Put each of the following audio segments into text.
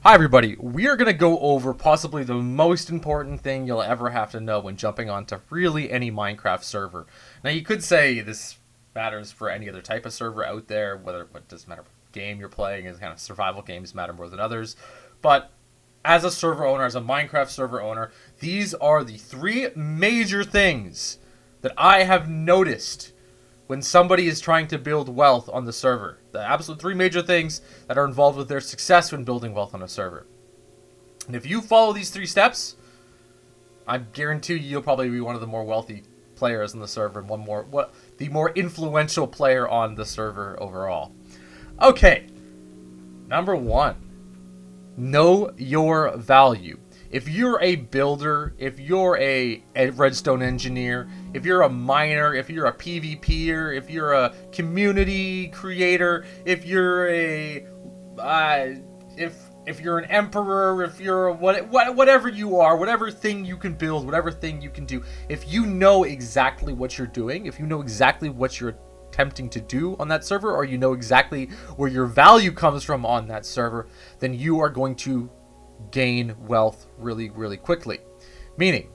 Hi everybody, we are going to go over possibly the most important thing you'll ever have to know when jumping onto really any Minecraft server. Now you could say this matters for any other type of server out there, whether it doesn't matter what game you're playing, as kind of survival games matter more than others. But as a server owner, as a Minecraft server owner, these are the three major things that I have noticed when somebody is trying to build wealth on the server. The absolute three major things that are involved with their success when building wealth on a server. And if you follow these three steps, I guarantee you'll probably be one of the more wealthy players on the server and the more influential player on the server overall. Okay, number one, know your value. If you're a builder, if you're a redstone engineer, if you're a miner, if you're a PvPer, if you're a community creator, if you're a if you're an emperor, if you're whatever you are, whatever thing you can build, whatever thing you can do, if you know exactly what you're doing, if you know exactly what you're attempting to do on that server, or you know exactly where your value comes from on that server, then you are going to gain wealth really, really quickly. Meaning,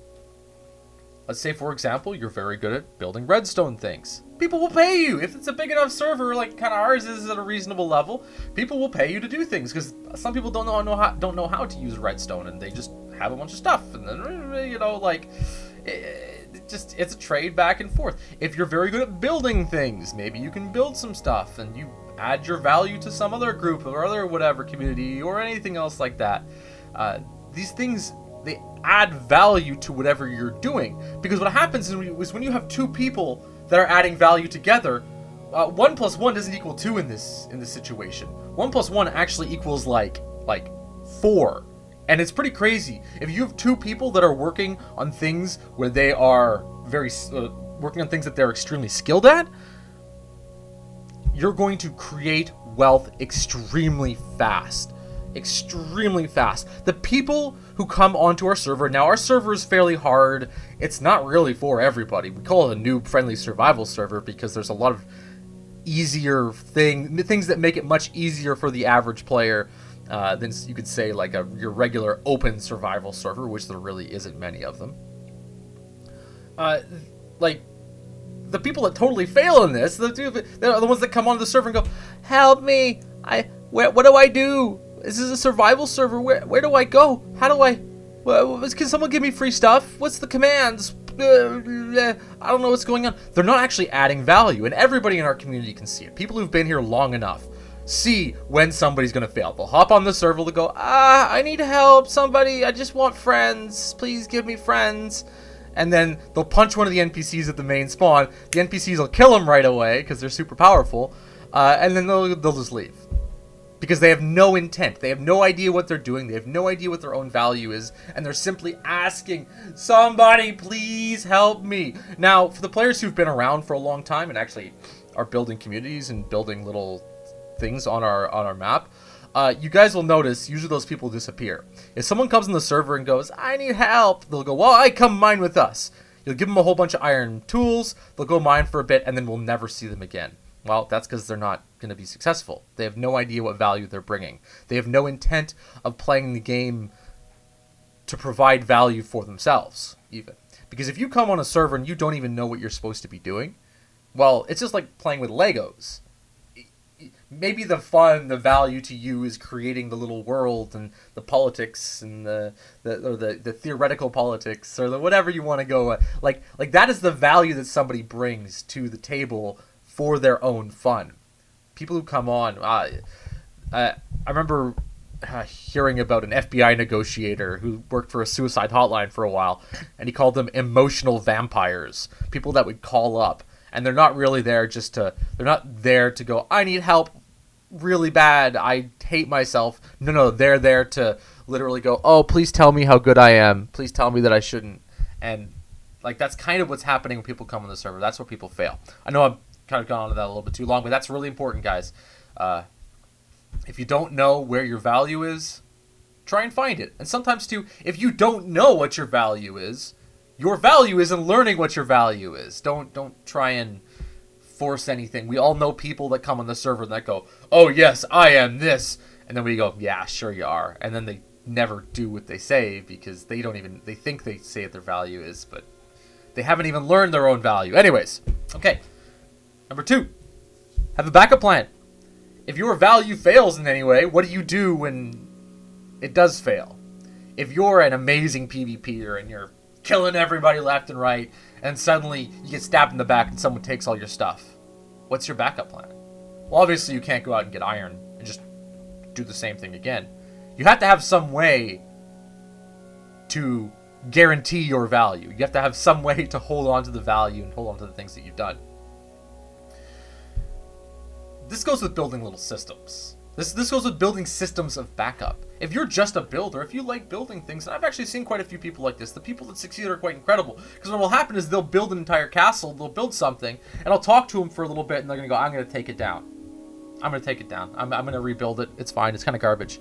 let's say, for example, you're very good at building redstone things. People will pay you. If it's a big enough server, like kind of ours is at a reasonable level, people will pay you to do things, because some people don't know how to use redstone, and they just have a bunch of stuff, and then, you know, like, it's a trade back and forth. If you're very good at building things, maybe you can build some stuff, and you add your value to some other group or other whatever community or anything else like that. These things, they add value to whatever you're doing, because what happens is when you have two people that are adding value together, 1 plus 1 doesn't equal 2 in this situation. 1 plus 1 actually equals like 4, and it's pretty crazy. If you have two people that are working on things where they are working on things that they're extremely skilled at, you're going to create wealth extremely fast. Extremely fast. The people who come onto our server, now our server is fairly hard. It's not really for everybody. We call it a noob-friendly survival server because there's a lot of easier things that make it much easier for the average player than you could say like your regular open survival server, which there really isn't many of them. Like, the people that totally fail in this, they're the ones that come onto the server and go, "Help me! What do I do? This is a survival server. Where do I go? How do I? Can someone give me free stuff? What's the commands? I don't know what's going on." They're not actually adding value, and everybody in our community can see it. People who've been here long enough see when somebody's gonna fail. They'll hop on the server, they'll go, I need help. Somebody, I just want friends. Please give me friends. And then they'll punch one of the NPCs at the main spawn. The NPCs will kill them right away because they're super powerful, and then they'll just leave. Because they have no intent. They have no idea what they're doing. They have no idea what their own value is. And they're simply asking, somebody please help me. Now, for the players who've been around for a long time and actually are building communities and building little things on our map, you guys will notice usually those people disappear. If someone comes on the server and goes, "I need help," they'll go, "Well, come mine with us." You'll give them a whole bunch of iron tools. They'll go mine for a bit, and then we'll never see them again. Well, that's because they're not going to be successful. They have no idea what value they're bringing. They have no intent of playing the game to provide value for themselves, even. Because if you come on a server and you don't even know what you're supposed to be doing, well, it's just like playing with Legos. Maybe the value to you is creating the little world and the politics and the theoretical politics or whatever you want to go. Like that is the value that somebody brings to the table for their own fun. People who come on, I remember hearing about an FBI negotiator who worked for a suicide hotline for a while, and he called them emotional vampires. People that would call up, and they're not really there they're not there to go, "I need help really bad, I hate myself." No, they're there to literally go, "Oh, please tell me how good I am. Please tell me that I shouldn't." And like, that's kind of what's happening when people come on the server. That's where people fail. I know I'm kind of gone on to that a little bit too long, but that's really important, guys. If you don't know where your value is, try and find it. And sometimes too, if you don't know what your value is in learning what your value is. Don't try and force anything. We all know people that come on the server that go, "Oh yes, I am this," And then we go, yeah, sure you are. And then they never do what they say because they think they say what their value is, but they haven't even learned their own value. Anyways, okay. Number 2, have a backup plan. If your value fails in any way, what do you do when it does fail? If you're an amazing PvPer and you're killing everybody left and right, and suddenly you get stabbed in the back and someone takes all your stuff, what's your backup plan? Well, obviously you can't go out and get iron and just do the same thing again. You have to have some way to guarantee your value. You have to have some way to hold on to the value and hold on to the things that you've done. This goes with building little systems. This goes with building systems of backup. If you're just a builder, if you like building things, and I've actually seen quite a few people like this, the people that succeed are quite incredible. Because what will happen is they'll build an entire castle, they'll build something, and I'll talk to them for a little bit, and they're going to go, I'm going to take it down. I'm going to take it down. I'm going to rebuild it. It's fine. It's kind of garbage.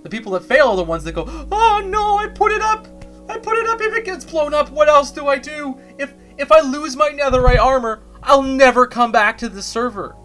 The people that fail are the ones that go, oh no, I put it up. I put it up. If it gets blown up, what else do I do? If I lose my netherite armor, I'll never come back to the server.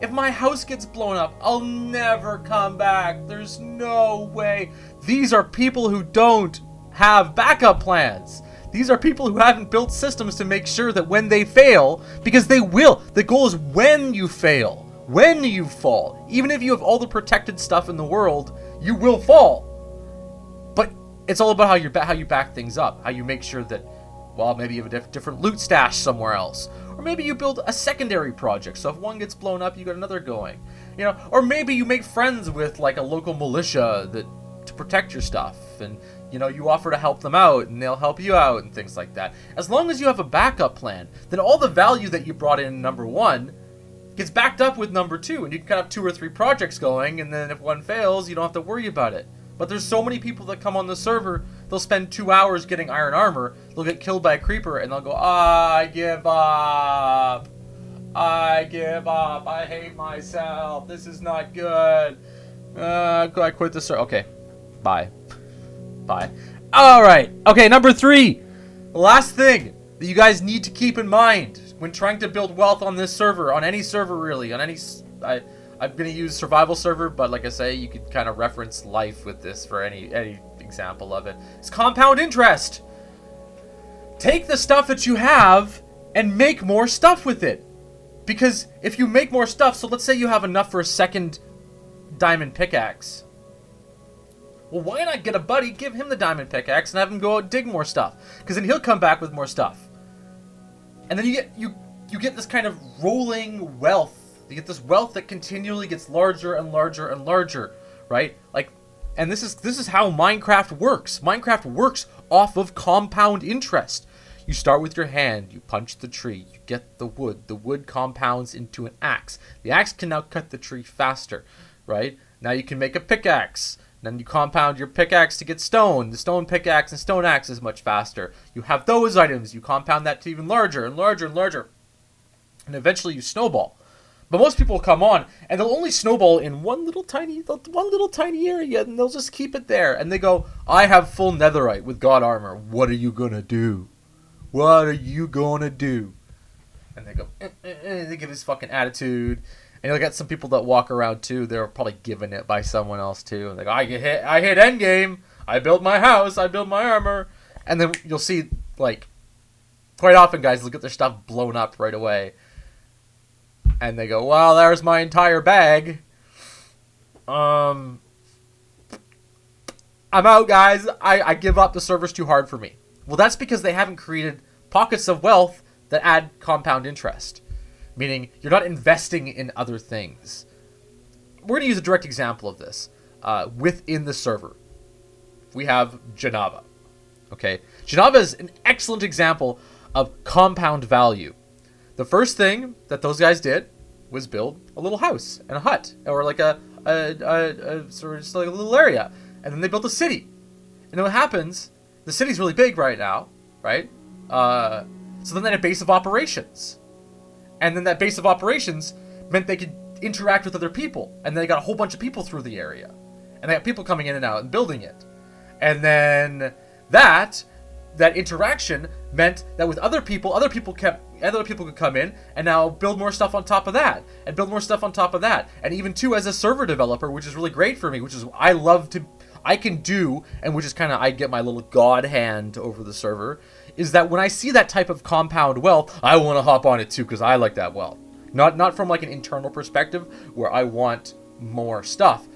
If my house gets blown up, I'll never come back. There's no way. These are people who don't have backup plans. These are people who haven't built systems to make sure that when they fail, because they will. The goal is when you fail, when you fall. Even if you have all the protected stuff in the world, you will fall. But it's all about how you back things up, how you make sure that, well, maybe you have a different loot stash somewhere else. Or maybe you build a secondary project, so if one gets blown up, you got another going. You know, or maybe you make friends with like a local militia to protect your stuff, and you know, you offer to help them out and they'll help you out and things like that. As long as you have a backup plan, then all the value that you brought in number 1 gets backed up with number 2, and you can kind of have 2 or 3 projects going, and then if one fails, you don't have to worry about it. But there's so many people that come on the server, they'll spend 2 hours getting iron armor, they'll get killed by a creeper, and they'll go, I give up. I give up. I hate myself. This is not good. I quit the server. Okay. Bye. Bye. Alright. Okay, number 3. The last thing that you guys need to keep in mind when trying to build wealth on this server, on any server really, on any... I'm going to use survival server, but like I say, you could kind of reference life with this for any example of it. It's compound interest. Take the stuff that you have and make more stuff with it. Because if you make more stuff, so let's say you have enough for a second diamond pickaxe. Well, why not get a buddy, give him the diamond pickaxe, and have him go out and dig more stuff? Because then he'll come back with more stuff. And then you get this kind of rolling wealth. You get this wealth that continually gets larger and larger and larger, right? Like, and this is how Minecraft works. Minecraft works off of compound interest. You start with your hand, you punch the tree, you get the wood compounds into an axe. The axe can now cut the tree faster, right? Now you can make a pickaxe. Then you compound your pickaxe to get stone. The stone pickaxe and stone axe is much faster. You have those items, you compound that to even larger and larger and larger. And eventually you snowball. But most people come on, and they'll only snowball in one little tiny area, and they'll just keep it there. And they go, I have full netherite with god armor. What are you gonna do? What are you gonna do? And they go, they give this fucking attitude. And you'll get some people that walk around too. They're probably given it by someone else too. And they go, I hit endgame. I built my house. I built my armor. And then you'll see, like, quite often guys will get their stuff blown up right away. And they go, well, there's my entire bag. I'm out, guys. I give up. The server's too hard for me. Well, that's because they haven't created pockets of wealth that add compound interest. Meaning, you're not investing in other things. We're going to use a direct example of this. Within the server, we have Genava. Okay? Genava is an excellent example of compound value. The first thing that those guys did was build a little house and a hut, or like a sort of just like a little area, and then they built a city. And then what happens? The city's really big right now, right? So then they had a base of operations, and then that base of operations meant they could interact with other people, and they got a whole bunch of people through the area, and they got people coming in and out and building it, and then that interaction meant that with other people kept other people could come in and now build more stuff on top of that, and build more stuff on top of that. And even too, as a server developer, which is really great for me, which is I can do, and which is kind of, I get my little god hand over the server, is that when I see that type of compound wealth, I want to hop on it too, because I like that wealth. Not from like an internal perspective where I want more stuff.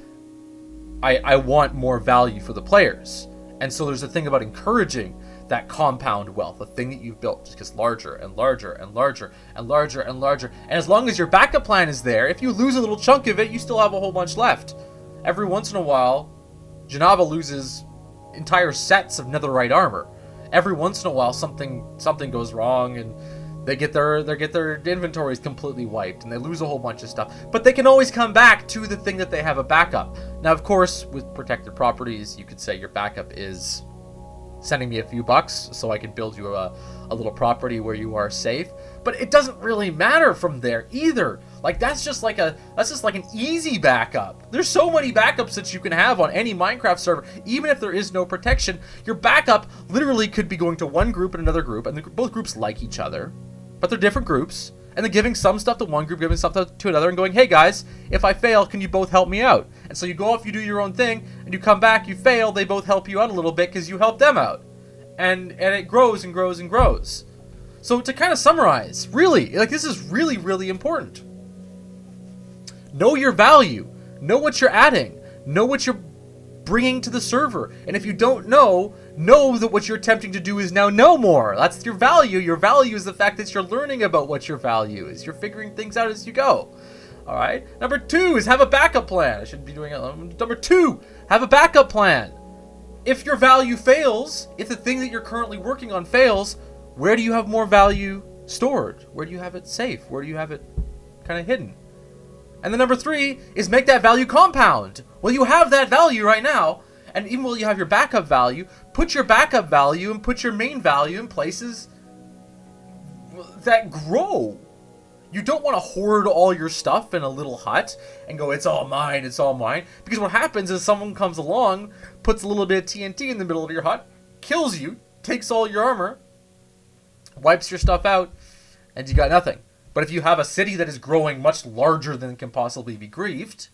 I want more value for the players. And so there's a thing about encouraging that compound wealth, the thing that you've built just gets larger and larger and larger and larger and larger. And as long as your backup plan is there, if you lose a little chunk of it, you still have a whole bunch left. Every once in a while, Genava loses entire sets of netherite armor. Every once in a while, something goes wrong, and they get their inventories completely wiped, and they lose a whole bunch of stuff. But they can always come back to the thing that they have a backup. Now, of course, with protected properties, you could say your backup is sending me a few bucks so I can build you a little property where you are safe. But it doesn't really matter from there either. Like, that's just like an easy backup. There's so many backups that you can have on any Minecraft server. Even if there is no protection, your backup literally could be going to one group and another group, and both groups like each other, but they're different groups, and they're giving some stuff to one group, giving stuff to another, and going, hey guys, if I fail, can you both help me out? And so you go off, you do your own thing, and you come back, you fail, they both help you out a little bit because you helped them out. And it grows and grows and grows. So to kind of summarize, really, like, this is really, really important. Know your value. Know what you're adding. Know what you're bringing to the server. And if you don't know that what you're attempting to do is now know more. That's your value. Your value is the fact that you're learning about what your value is. You're figuring things out as you go. All right. Number 2 is have a backup plan. I shouldn't be doing it. Number 2, have a backup plan. If your value fails, if the thing that you're currently working on fails, where do you have more value stored? Where do you have it safe? Where do you have it kind of hidden? And then number 3 is make that value compound. Well, you have that value right now, and even while you have your backup value, put your backup value and put your main value in places that grow. You don't want to hoard all your stuff in a little hut and go, it's all mine, it's all mine. Because what happens is someone comes along, puts a little bit of TNT in the middle of your hut, kills you, takes all your armor, wipes your stuff out, and you got nothing. But if you have a city that is growing much larger than can possibly be grieved,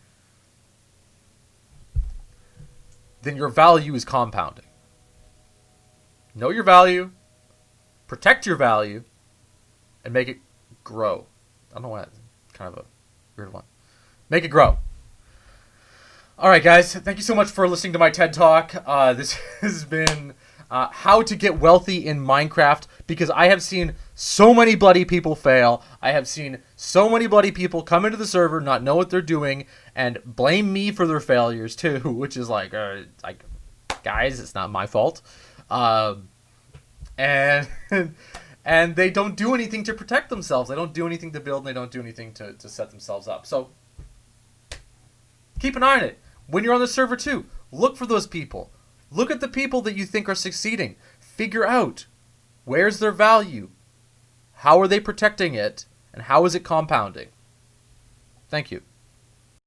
then your value is compounding. Know your value, protect your value, and make it grow. I don't know why, kind of a weird one. Make it grow. Alright guys, thank you so much for listening to my TED Talk. This has been how to get wealthy in Minecraft, because I have seen so many bloody people fail. I have seen so many bloody people come into the server, not know what they're doing, and blame me for their failures too, which is like guys, it's not my fault. And they don't do anything to protect themselves. They don't do anything to build, and they don't do anything to set themselves up. So keep an eye on it. When you're on the server too, look for those people. Look at the people that you think are succeeding. Figure out, where's their value? How are they protecting it? And how is it compounding? Thank you.